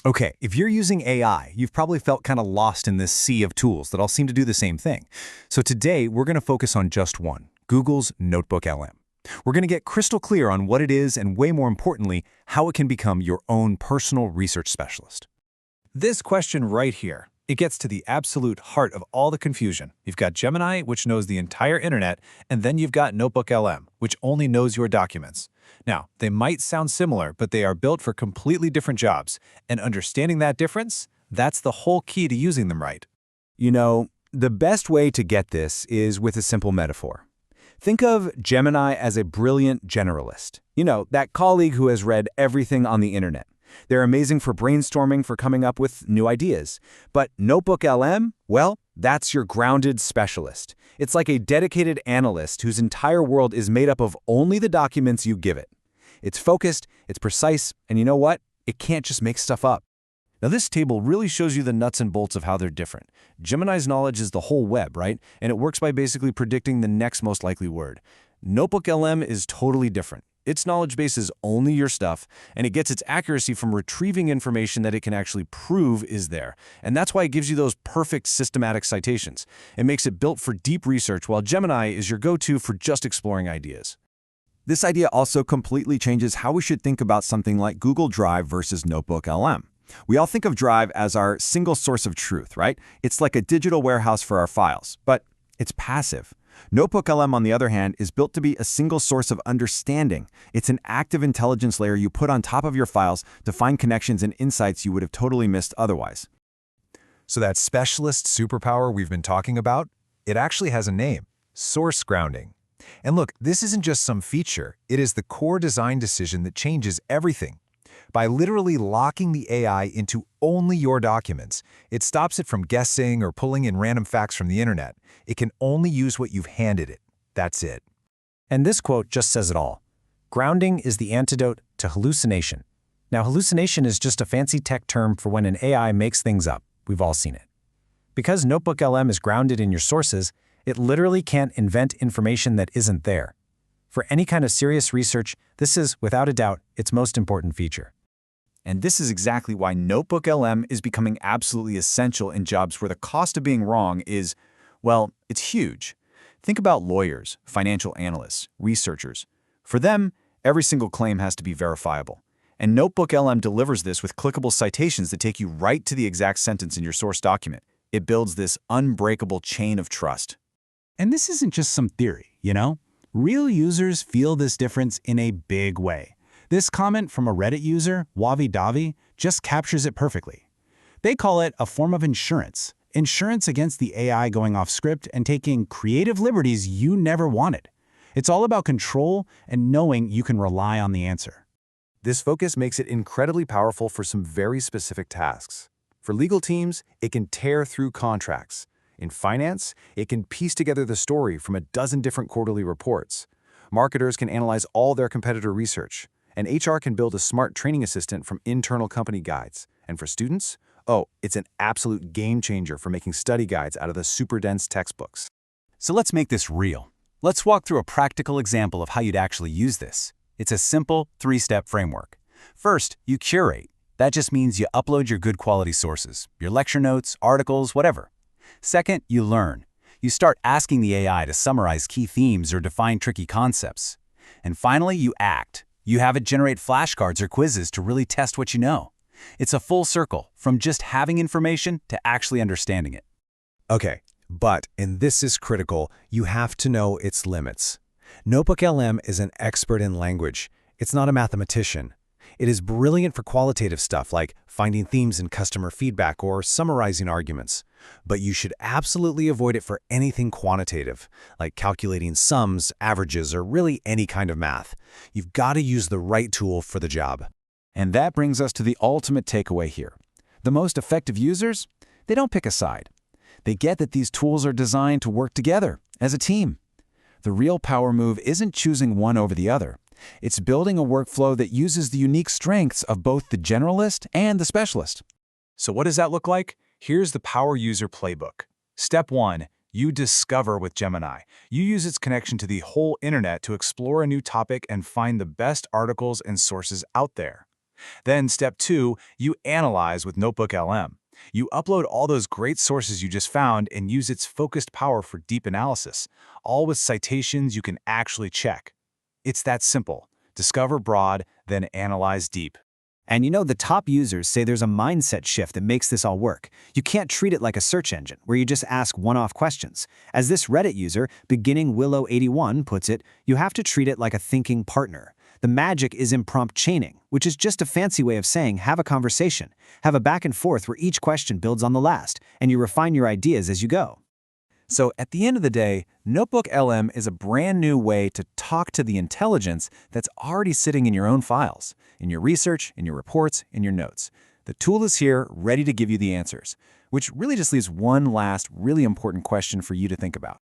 Okay, if you're using AI, you've probably felt kind of lost in this sea of tools that all seem to do the same thing. So today, we're going to focus on just one, Google's NotebookLM. We're going to get crystal clear on what it is and, way more importantly, how it can become your own personal research specialist. This question right here, it gets to the absolute heart of all the confusion. You've got Gemini, which knows the entire internet, and then you've got NotebookLM, which only knows your documents. Now, they might sound similar, but they are built for completely different jobs, and understanding that difference, that's the whole key to using them right. You know, the best way to get this is with a simple metaphor. Think of Gemini as a brilliant generalist. You know, that colleague who has read everything on the internet. They're amazing for brainstorming, for coming up with new ideas. But NotebookLM, well, that's your grounded specialist. It's like a dedicated analyst whose entire world is made up of only the documents you give it. It's focused, it's precise, and you know what? It can't just make stuff up. Now this table really shows you the nuts and bolts of how they're different. Gemini's knowledge is the whole web, right? And it works by basically predicting the next most likely word. NotebookLM is totally different. Its knowledge base is only your stuff, and it gets its accuracy from retrieving information that it can actually prove is there. And that's why it gives you those perfect systematic citations. It makes it built for deep research, while Gemini is your go-to for just exploring ideas. This idea also completely changes how we should think about something like Google Drive versus NotebookLM. We all think of Drive as our single source of truth, right? It's like a digital warehouse for our files, but it's passive. NotebookLM, on the other hand, is built to be a single source of understanding. It's an active intelligence layer you put on top of your files to find connections and insights you would have totally missed otherwise. So that specialist superpower we've been talking about, it actually has a name: source grounding. And look, this isn't just some feature. It is the core design decision that changes everything. By literally locking the AI into only your documents, it stops it from guessing or pulling in random facts from the internet. It can only use what you've handed it. That's it. And this quote just says it all. Grounding is the antidote to hallucination. Now, hallucination is just a fancy tech term for when an AI makes things up. We've all seen it. Because NotebookLM is grounded in your sources, it literally can't invent information that isn't there. For any kind of serious research, this is, without a doubt, its most important feature. And this is exactly why NotebookLM is becoming absolutely essential in jobs where the cost of being wrong is, well, it's huge. Think about lawyers, financial analysts, researchers. For them, every single claim has to be verifiable. And NotebookLM delivers this with clickable citations that take you right to the exact sentence in your source document. It builds this unbreakable chain of trust. And this isn't just some theory, you know? Real users feel this difference in a big way. This comment from a Reddit user, Wavi Davi, just captures it perfectly. They call it a form of insurance. Insurance against the AI going off script and taking creative liberties you never wanted. It's all about control and knowing you can rely on the answer. This focus makes it incredibly powerful for some very specific tasks. For legal teams, it can tear through contracts. In finance, it can piece together the story from a dozen different quarterly reports. Marketers can analyze all their competitor research. And HR can build a smart training assistant from internal company guides. And for students, oh, it's an absolute game changer for making study guides out of the super dense textbooks. So let's make this real. Let's walk through a practical example of how you'd actually use this. It's a simple 3-step framework. First, you curate. That just means you upload your good quality sources, your lecture notes, articles, whatever. Second, you learn. You start asking the AI to summarize key themes or define tricky concepts. And finally, you act. You have it generate flashcards or quizzes to really test what you know. It's a full circle, from just having information to actually understanding it. Okay, but, and this is critical, you have to know its limits. NotebookLM is an expert in language. It's not a mathematician. It is brilliant for qualitative stuff like finding themes in customer feedback or summarizing arguments. But you should absolutely avoid it for anything quantitative, like calculating sums, averages, or really any kind of math. You've got to use the right tool for the job. And that brings us to the ultimate takeaway here. The most effective users, they don't pick a side. They get that these tools are designed to work together as a team. The real power move isn't choosing one over the other. It's building a workflow that uses the unique strengths of both the generalist and the specialist. So what does that look like? Here's the power user playbook. Step 1, you discover with Gemini. You use its connection to the whole internet to explore a new topic and find the best articles and sources out there. Then step 2, you analyze with NotebookLM. You upload all those great sources you just found and use its focused power for deep analysis, all with citations you can actually check. It's that simple. Discover broad, then analyze deep. And the top users say there's a mindset shift that makes this all work. You can't treat it like a search engine, where you just ask one-off questions. As this Reddit user, beginning Willow81, puts it, you have to treat it like a thinking partner. The magic is in prompt chaining, which is just a fancy way of saying have a conversation, have a back and forth where each question builds on the last, and you refine your ideas as you go. So at the end of the day, NotebookLM is a brand new way to talk to the intelligence that's already sitting in your own files, in your research, in your reports, in your notes. The tool is here, ready to give you the answers, which really just leaves one last really important question for you to think about.